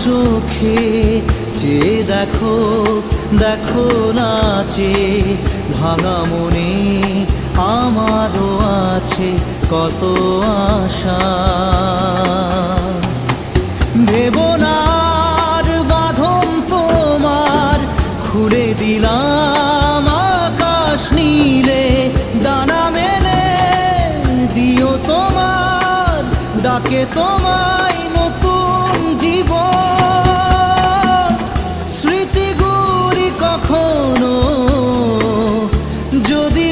চোখে চেয়ে দেখো, দেখো নাচে ভাঙা মনে আমারও আছে কত আশা। ভেবো না আর বাঁধন তোমার, খুলে দিলাম আকাশ নীলে, ডানা মেলে দিও তোমার ডাকে তোমায় নতুন জীবন। স্মৃতিগুলি কখনো যদি